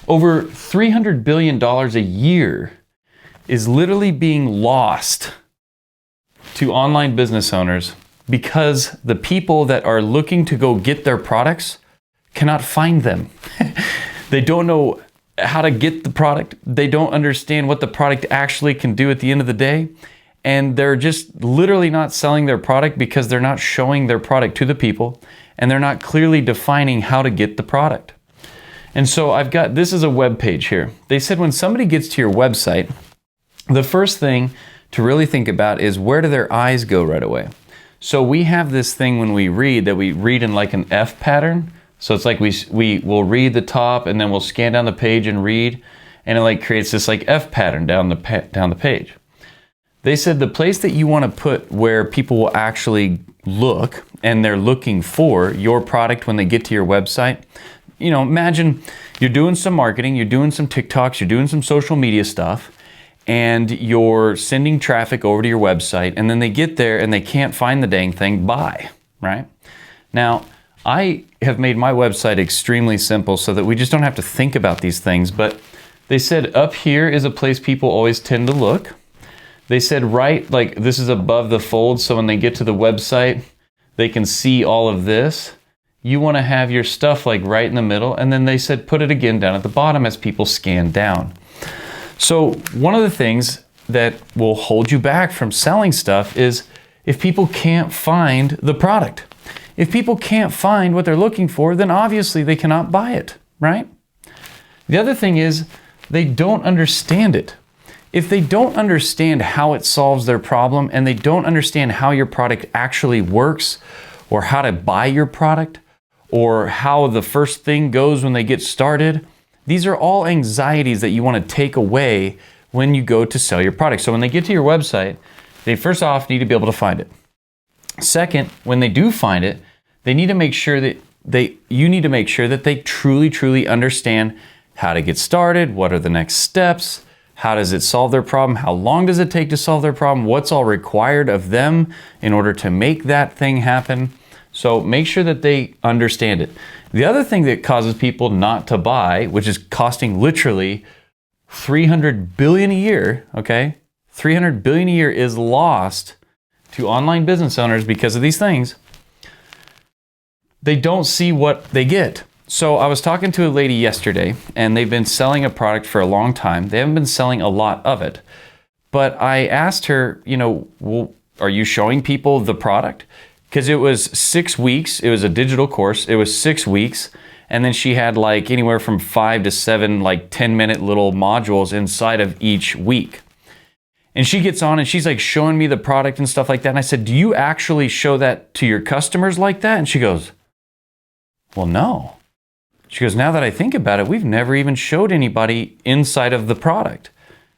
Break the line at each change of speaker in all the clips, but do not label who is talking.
Over $300 billion a year is literally being lost to online business owners because the people that are looking to go get their products cannot find them. They don't know how to get the product. They don't understand what the product actually can do at the end of the day. And they're just literally not selling their product because they're not showing their product to the people and they're not clearly defining how to get the product. And so this is a web page here. They said when somebody gets to your website, the first thing to really think about is where do their eyes go right away? So we have this thing when we read that we read in like an F pattern. So it's like we will read the top and then we'll scan down the page and read, and it like creates this like F pattern down the page. They said the place that you want to put where people will actually look and they're looking for your product when they get to your website. You know, imagine you're doing some marketing, you're doing some TikToks, you're doing some social media stuff, and you're sending traffic over to your website, and then they get there and they can't find the dang thing, buy, right? Now, I have made my website extremely simple so that we just don't have to think about these things, but they said up here is a place people always tend to look. They said right, like this is above the fold, so when they get to the website, they can see all of this. You want to have your stuff like right in the middle, and then they said put it again down at the bottom as people scan down. So one of the things that will hold you back from selling stuff is if people can't find the product. If people can't find what they're looking for, then obviously they cannot buy it, right? The other thing is they don't understand it. If they don't understand how it solves their problem and they don't understand how your product actually works or how to buy your product or how the first thing goes when they get started, these are all anxieties that you want to take away when you go to sell your product. So when they get to your website, they first off need to be able to find it. Second, when they do find it, they need to make sure that you need to make sure that they truly understand how to get started, what are the next steps, how does it solve their problem, how long does it take to solve their problem, what's all required of them in order to make that thing happen. So make sure that they understand it. The other thing that causes people not to buy, which is costing literally $300 billion a year, okay? $300 billion a year is lost to online business owners because of these things. They don't see what they get. So I was talking to a lady yesterday, and they've been selling a product for a long time. They haven't been selling a lot of it. But I asked her, well, are you showing people the product? Because it was 6 weeks. It was a digital course. It was 6 weeks. And then she had like anywhere from 5 to 7, like 10-minute little modules inside of each week. And she gets on and she's like showing me the product and stuff like that. And I said, do you actually show that to your customers like that? And she goes, well, no. She goes, now that I think about it, we've never even showed anybody inside of the product.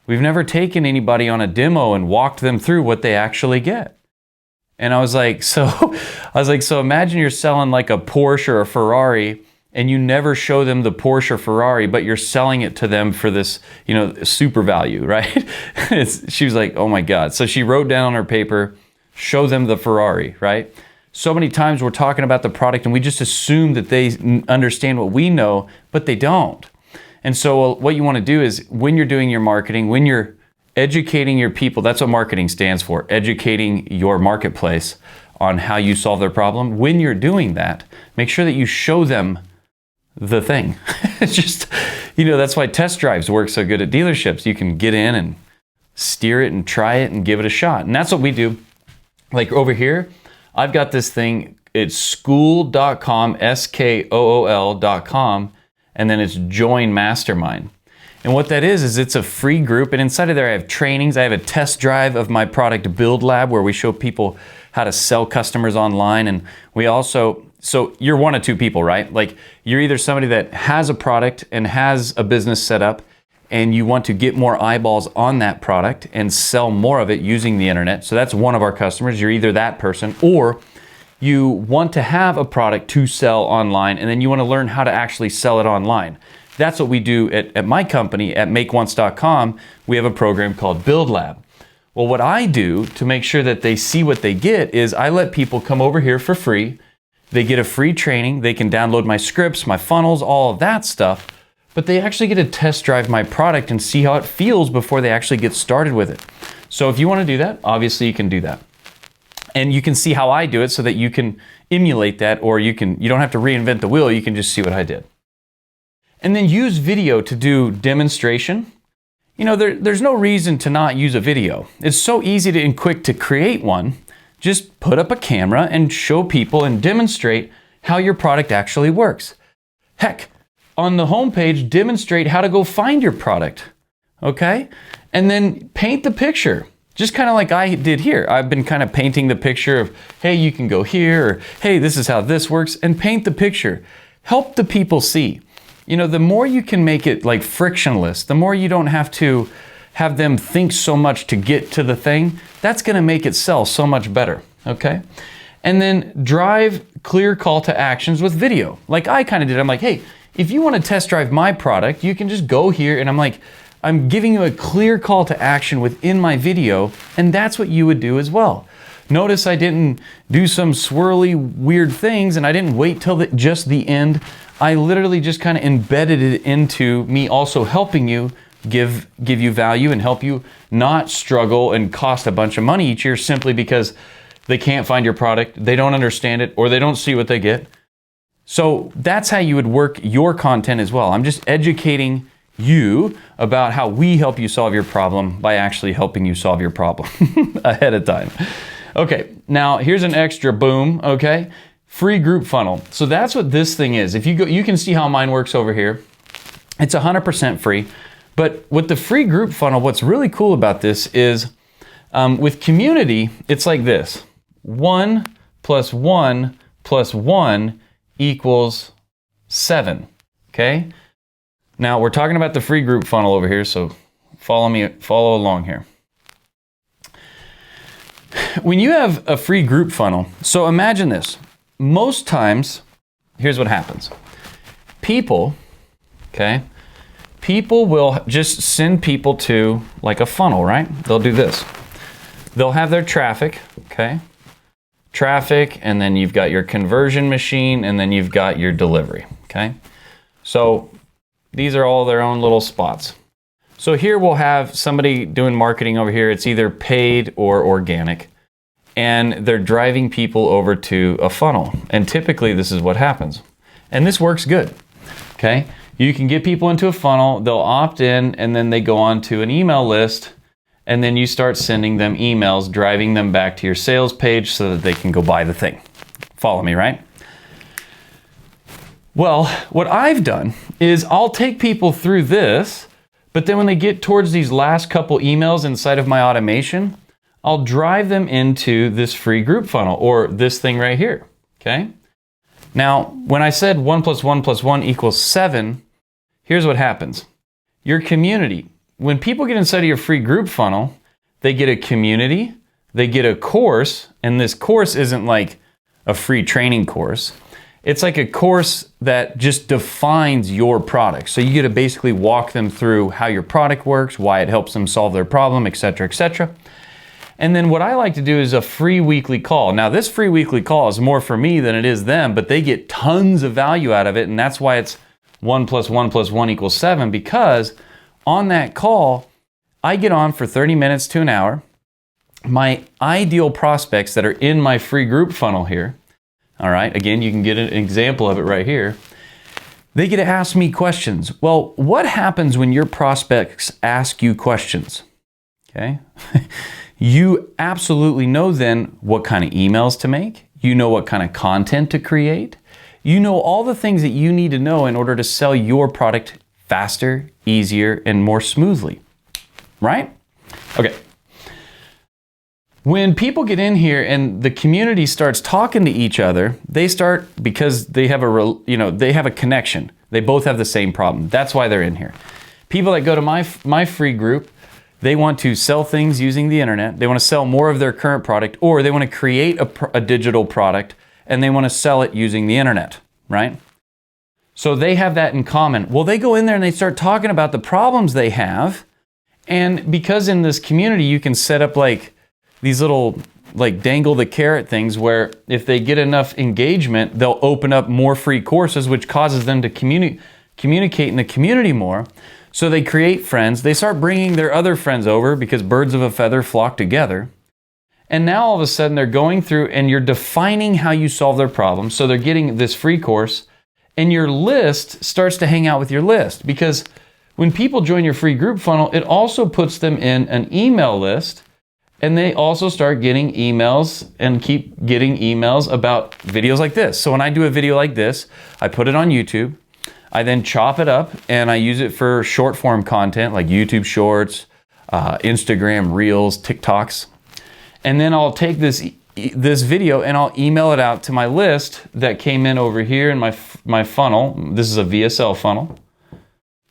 We've never taken anybody on a demo and walked them through what they actually get. And I was like, so imagine you're selling like a Porsche or a Ferrari and you never show them the Porsche or Ferrari, but you're selling it to them for this, super value, right? She was like, oh my God. So she wrote down on her paper, show them the Ferrari, right? So many times we're talking about the product and we just assume that they understand what we know, but they don't. And so what you want to do is when you're doing your marketing, when you're educating your people, that's what marketing stands for, educating your marketplace on how you solve their problem. When you're doing that, make sure that you show them the thing. It's just, that's why test drives work so good at dealerships. You can get in and steer it and try it and give it a shot. And that's what we do. Like over here, I've got this thing, it's skool.com, SKOOL.com, and then it's Join Mastermind. And what that is it's a free group, and inside of there I have trainings. I have a test drive of my product Build Lab where we show people how to sell customers online, and we also, so you're one of two people, right? Like you're either somebody that has a product and has a business set up, and you want to get more eyeballs on that product and sell more of it using the internet. So that's one of our customers. You're either that person, or you want to have a product to sell online and then you want to learn how to actually sell it online. That's what we do at my company at makeonce.com. We have a program called Build Lab. Well, what I do to make sure that they see what they get is I let people come over here for free. They get a free training. They can download my scripts, my funnels, all of that stuff. but they actually get to test drive my product and see how it feels before they actually get started with it. So if you want to do that, obviously you can do that. And you can see how I do it so that you can emulate that, or you don't have to reinvent the wheel, you can just see what I did. And then use video to do demonstration. You know, there's no reason to not use a video. It's so easy and quick to create one. Just put up a camera and show people and demonstrate how your product actually works. Heck, on the homepage, demonstrate how to go find your product, okay? And then paint the picture. Just kind of like I did here. I've been kind of painting the picture of, hey, you can go here, or hey, this is how this works, and paint the picture. Help the people see. You know, the more you can make it like frictionless, the more you don't have to have them think so much to get to the thing, that's gonna make it sell so much better, okay? And then drive clear call to actions with video. Like I kind of did. I'm like, hey, if you want to test drive my product, you can just go here, and I'm giving you a clear call to action within my video, and that's what you would do as well. Notice I didn't do some swirly weird things, and I didn't wait till just the end. I literally just kind of embedded it into me also helping you give you value and help you not struggle and cost a bunch of money each year simply because they can't find your product, they don't understand it, or they don't see what they get. So that's how you would work your content as well. I'm just educating you about how we help you solve your problem by actually helping you solve your problem ahead of time. Okay, now here's an extra boom, okay? Free group funnel. So that's what this thing is. If you go, you can see how mine works over here. It's 100% free. But with the free group funnel, what's really cool about this is with community, it's like this. 1 + 1 + 1 equals 7, okay? Now we're talking about the free group funnel over here, so follow along here. When you have a free group funnel, so imagine this. Most times, here's what happens. People will just send people to like a funnel, right? They'll do this. They'll have their traffic, okay? Traffic, and then you've got your conversion machine, and then you've got your delivery, okay? So these are all their own little spots. So here we'll have somebody doing marketing over here. It's either paid or organic, and they're driving people over to a funnel. And typically this is what happens. And this works good, okay? You can get people into a funnel, they'll opt in, and then they go on to an email list, and then you start sending them emails, driving them back to your sales page so that they can go buy the thing. Follow me, right? Well, what I've done is I'll take people through this, but then when they get towards these last couple emails inside of my automation, I'll drive them into this free group funnel, or this thing right here, okay? Now, when I said 1 + 1 + 1 equals 7, here's what happens. Your community, when people get inside of your free group funnel, they get a community, they get a course, and this course isn't like a free training course. It's like a course that just defines your product. So you get to basically walk them through how your product works, why it helps them solve their problem, etc., etc. And then what I like to do is a free weekly call. Now this free weekly call is more for me than it is them, but they get tons of value out of it, and that's why it's 1 + 1 + 1 equals 7, because on that call, I get on for 30 minutes to an hour. My ideal prospects that are in my free group funnel here, all right, again, you can get an example of it right here. They get to ask me questions. Well, what happens when your prospects ask you questions? Okay. You absolutely know then what kind of emails to make. You know what kind of content to create. You know all the things that you need to know in order to sell your product faster, easier, and more smoothly, right? Okay. When people get in here and the community starts talking to each other, they start, because they have they have a connection. They both have the same problem. That's why they're in here. People that go to my free group, they want to sell things using the internet. They want to sell more of their current product, or they want to create a digital product and they want to sell it using the internet, right? So they have that in common. Well, they go in there and they start talking about the problems they have. And because in this community, you can set up like these little like dangle the carrot things where if they get enough engagement, they'll open up more free courses, which causes them to communicate in the community more. So they create friends. They start bringing their other friends over because birds of a feather flock together. And now all of a sudden they're going through and you're defining how you solve their problems. So they're getting this free course and your list starts to hang out with your list, because when people join your free group funnel, it also puts them in an email list, and they also start getting emails and keep getting emails about videos like this. So when I do a video like this, I put it on YouTube. I then chop it up and I use it for short form content like YouTube Shorts, Instagram Reels, TikToks. And then I'll take this video and I'll email it out to my list that came in over here in my funnel. This is a VSL funnel.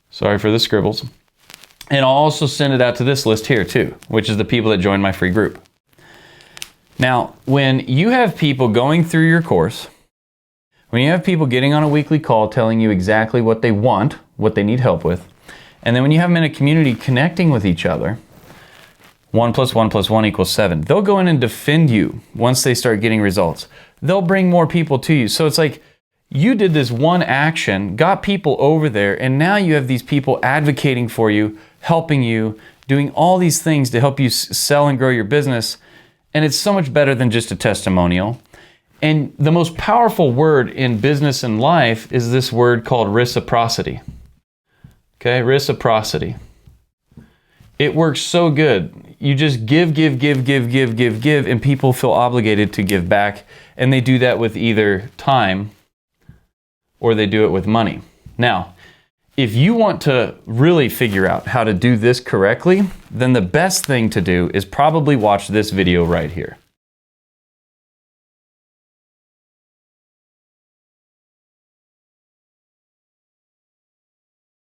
Sorry for the scribbles. And I'll also send it out to this list here too, which is the people that join my free group. Now, when you have people going through your course, when you have people getting on a weekly call telling you exactly what they want, what they need help with, and then when you have them in a community connecting with each other, 1 + 1 + 1 = 7. They'll go in and defend you once they start getting results. They'll bring more people to you. So it's like you did this one action, got people over there, and now you have these people advocating for you, helping you, doing all these things to help you sell and grow your business. And it's so much better than just a testimonial. And the most powerful word in business and life is this word called reciprocity. Okay, reciprocity. It works so good. You just give, and people feel obligated to give back. And they do that with either time or they do it with money. Now, if you want to really figure out how to do this correctly, then the best thing to do is probably watch this video right here.